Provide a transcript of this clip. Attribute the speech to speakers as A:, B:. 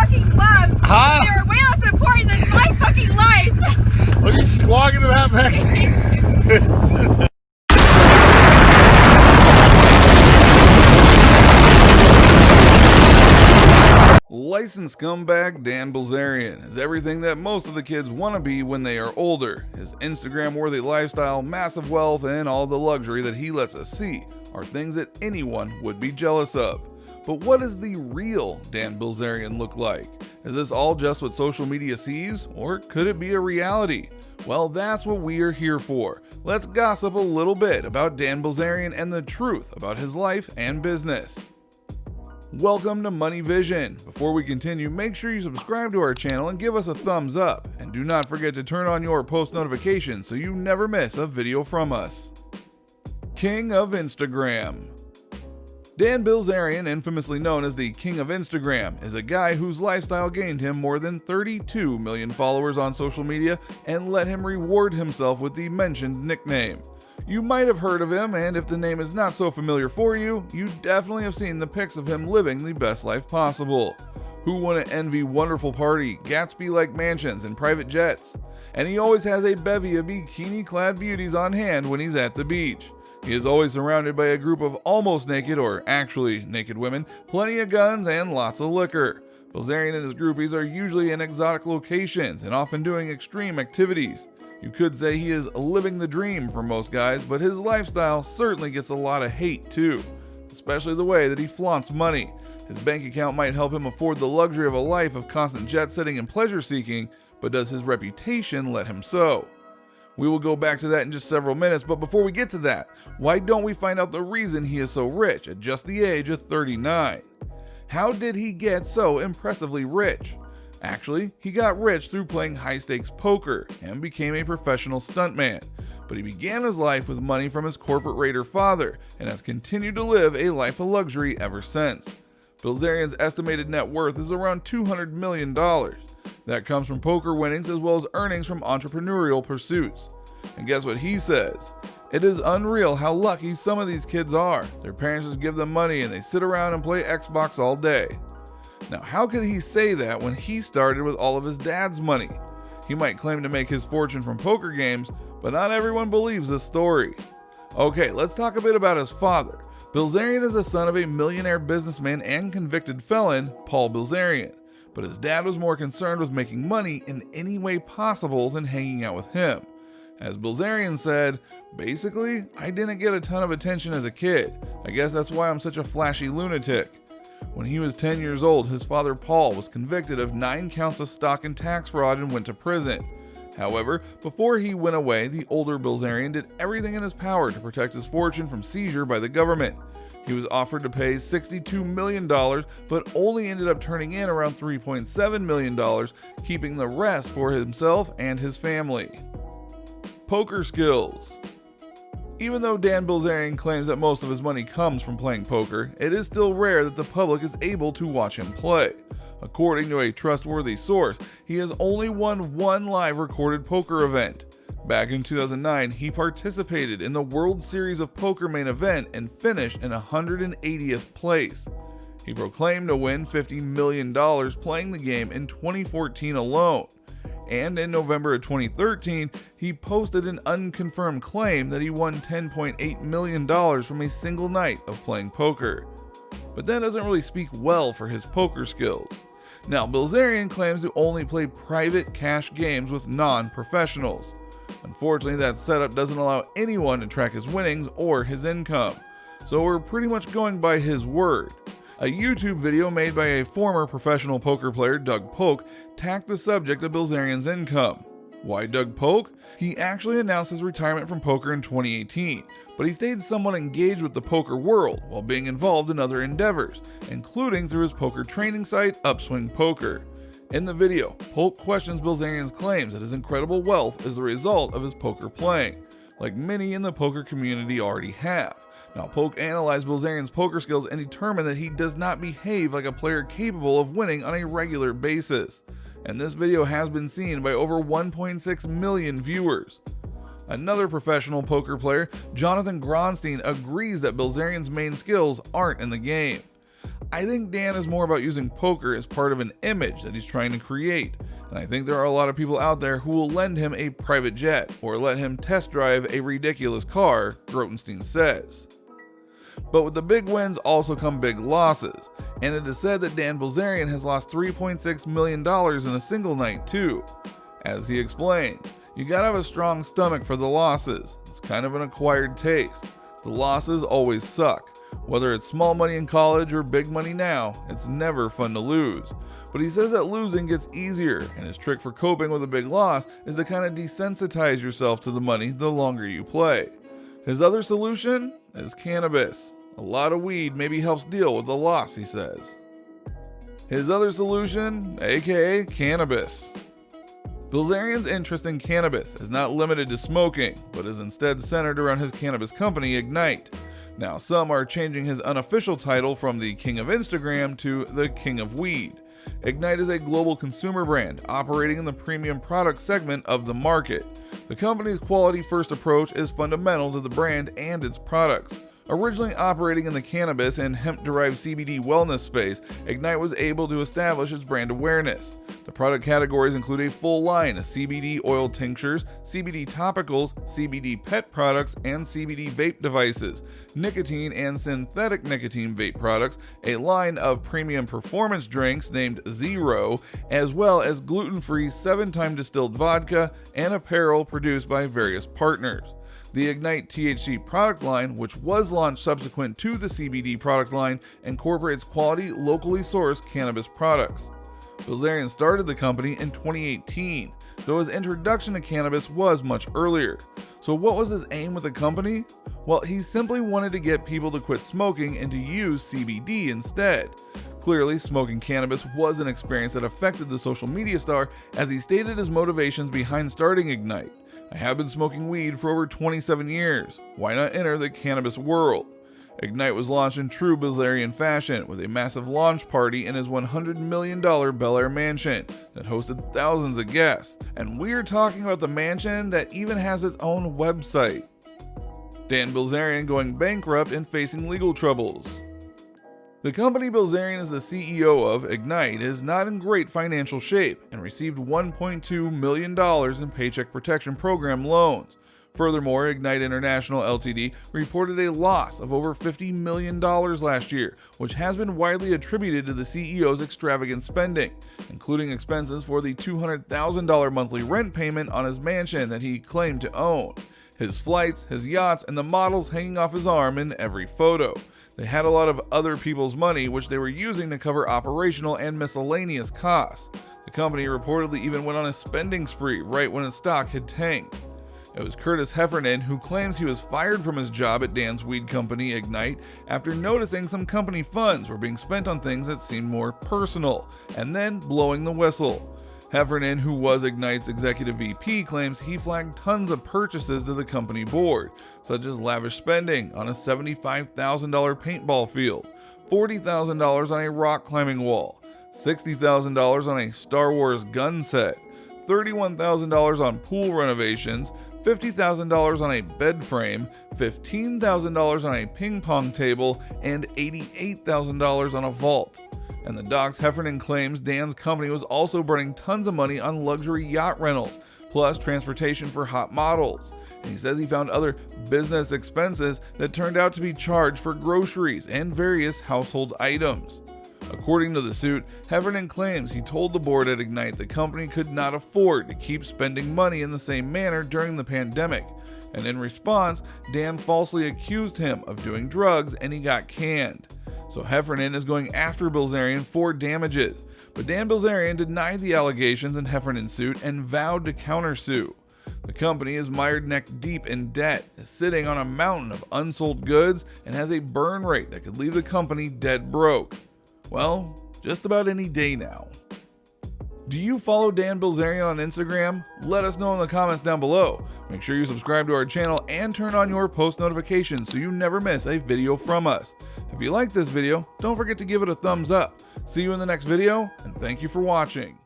A: fucking loves.
B: Huh?
A: They're way less important than my fucking life.
B: What are you squawking about, man? Licensed scumbag Dan Bilzerian is everything that most of the kids want to be when they are older. His Instagram-worthy lifestyle, massive wealth, and all the luxury that he lets us see are things that anyone would be jealous of. But what does the real Dan Bilzerian look like? Is this all just what social media sees, or could it be a reality? Well, that's what we are here for. Let's gossip a little bit about Dan Bilzerian and the truth about his life and business. Welcome to Money Vision. Before we continue, make sure you subscribe to our channel and give us a thumbs up. And do not forget to turn on your post notifications so you never miss a video from us. King of Instagram. Dan Bilzerian, infamously known as the King of Instagram, is a guy whose lifestyle gained him more than 32 million followers on social media and let him reward himself with the mentioned nickname. You might have heard of him, and if the name is not so familiar for you, you definitely have seen the pics of him living the best life possible. Who wouldn't envy wonderful party, Gatsby-like mansions, and private jets? And he always has a bevy of bikini-clad beauties on hand when he's at the beach. He is always surrounded by a group of almost naked, or actually naked women, plenty of guns, and lots of liquor. Bilzerian and his groupies are usually in exotic locations and often doing extreme activities. You could say he is living the dream for most guys, but his lifestyle certainly gets a lot of hate too, especially the way that he flaunts money. His bank account might help him afford the luxury of a life of constant jet-setting and pleasure-seeking, but does his reputation let him so? We will go back to that in just several minutes, but before we get to that, why don't we find out the reason he is so rich at just the age of 39? How did he get so impressively rich? Actually, he got rich through playing high-stakes poker and became a professional stuntman, but he began his life with money from his corporate raider father and has continued to live a life of luxury ever since. Bilzerian's estimated net worth is around $200 million. That comes from poker winnings as well as earnings from entrepreneurial pursuits. And guess what he says? It is unreal how lucky some of these kids are. Their parents just give them money and they sit around and play Xbox all day. Now, how could he say that when he started with all of his dad's money? He might claim to make his fortune from poker games, but not everyone believes this story. Okay, let's talk a bit about his father. Bilzerian is the son of a millionaire businessman and convicted felon, Paul Bilzerian, but his dad was more concerned with making money in any way possible than hanging out with him. As Bilzerian said, basically, I didn't get a ton of attention as a kid. I guess that's why I'm such a flashy lunatic. When he was 10 years old, his father Paul was convicted of 9 counts of stock and tax fraud and went to prison. However, before he went away, the older Bilzerian did everything in his power to protect his fortune from seizure by the government. He was offered to pay $62 million, but only ended up turning in around $3.7 million, keeping the rest for himself and his family. Poker skills. Even though Dan Bilzerian claims that most of his money comes from playing poker, it is still rare that the public is able to watch him play. According to a trustworthy source, he has only won one live recorded poker event. Back in 2009, he participated in the World Series of Poker main event and finished in 180th place. He proclaimed to win $50 million playing the game in 2014 alone. And in November of 2013, he posted an unconfirmed claim that he won $10.8 million from a single night of playing poker. But that doesn't really speak well for his poker skills. Now, Bilzerian claims to only play private cash games with non-professionals. Unfortunately, that setup doesn't allow anyone to track his winnings or his income, so we're pretty much going by his word. A YouTube video made by a former professional poker player, Doug Polk, tacked the subject of Bilzerian's income. Why Doug Polk? He actually announced his retirement from poker in 2018, but he stayed somewhat engaged with the poker world while being involved in other endeavors, including through his poker training site, Upswing Poker. In the video, Polk questions Bilzerian's claims that his incredible wealth is the result of his poker playing, like many in the poker community already have. Now, Polk analyzed Bilzerian's poker skills and determined that he does not behave like a player capable of winning on a regular basis. And this video has been seen by over 1.6 million viewers. Another professional poker player, Jonathan Gronstein, agrees that Bilzerian's main skills aren't in the game. I think Dan is more about using poker as part of an image that he's trying to create, and I think there are a lot of people out there who will lend him a private jet or let him test drive a ridiculous car, Grotenstein says. But with the big wins also come big losses, and it is said that Dan Bilzerian has lost $3.6 million in a single night too. As he explained, you gotta have a strong stomach for the losses. It's kind of an acquired taste. The losses always suck. Whether it's small money in college or big money now, it's never fun to lose. But he says that losing gets easier, and his trick for coping with a big loss is to kind of desensitize yourself to the money the longer you play. His other solution is cannabis. A lot of weed maybe helps deal with the loss, he says. His other solution, aka cannabis. Bilzerian's interest in cannabis is not limited to smoking, but is instead centered around his cannabis company, Ignite. Now, some are changing his unofficial title from the King of Instagram to the King of Weed. Ignite is a global consumer brand operating in the premium product segment of the market. The company's quality-first approach is fundamental to the brand and its products. Originally operating in the cannabis and hemp-derived CBD wellness space, Ignite was able to establish its brand awareness. The product categories include a full line of CBD oil tinctures, CBD topicals, CBD pet products, and CBD vape devices, nicotine and synthetic nicotine vape products, a line of premium performance drinks named Zero, as well as gluten-free 7-time distilled vodka and apparel produced by various partners. The Ignite THC product line, which was launched subsequent to the CBD product line, incorporates quality, locally sourced cannabis products. Bilzerian started the company in 2018, though his introduction to cannabis was much earlier. So what was his aim with the company? Well, he simply wanted to get people to quit smoking and to use CBD instead. Clearly, smoking cannabis was an experience that affected the social media star, as he stated his motivations behind starting Ignite. I have been smoking weed for over 27 years. Why not enter the cannabis world? Ignite was launched in true Bilzerian fashion with a massive launch party in his $100 million Bel Air mansion that hosted thousands of guests. And we're talking about the mansion that even has its own website. Dan Bilzerian going bankrupt and facing legal troubles. The company Bilzerian is the CEO of, Ignite, is not in great financial shape and received $1.2 million in Paycheck Protection Program loans. Furthermore, Ignite International Ltd. reported a loss of over $50 million last year, which has been widely attributed to the CEO's extravagant spending, including expenses for the $200,000 monthly rent payment on his mansion that he claimed to own, his flights, his yachts, and the models hanging off his arm in every photo. They had a lot of other people's money, which they were using to cover operational and miscellaneous costs. The company reportedly even went on a spending spree right when its stock had tanked. It was Curtis Heffernan who claims he was fired from his job at Dan's weed company, Ignite, after noticing some company funds were being spent on things that seemed more personal, and then blowing the whistle. Heffernan, who was Ignite's executive VP, claims he flagged tons of purchases to the company board, such as lavish spending on a $75,000 paintball field, $40,000 on a rock climbing wall, $60,000 on a Star Wars gun set, $31,000 on pool renovations, $50,000 on a bed frame, $15,000 on a ping pong table, and $88,000 on a vault. And the docs Heffernan claims Dan's company was also burning tons of money on luxury yacht rentals, plus transportation for hot models. And he says he found other business expenses that turned out to be charged for groceries and various household items. According to the suit, Heffernan claims he told the board at Ignite the company could not afford to keep spending money in the same manner during the pandemic, and in response, Dan falsely accused him of doing drugs and he got canned. So Heffernan is going after Bilzerian for damages, but Dan Bilzerian denied the allegations in Heffernan's suit and vowed to countersue. The company is mired neck deep in debt, is sitting on a mountain of unsold goods, and has a burn rate that could leave the company dead broke. Well, just about any day now. Do you follow Dan Bilzerian on Instagram? Let us know in the comments down below. Make sure you subscribe to our channel and turn on your post notifications so you never miss a video from us. If you like this video, don't forget to give it a thumbs up. See you in the next video, and thank you for watching.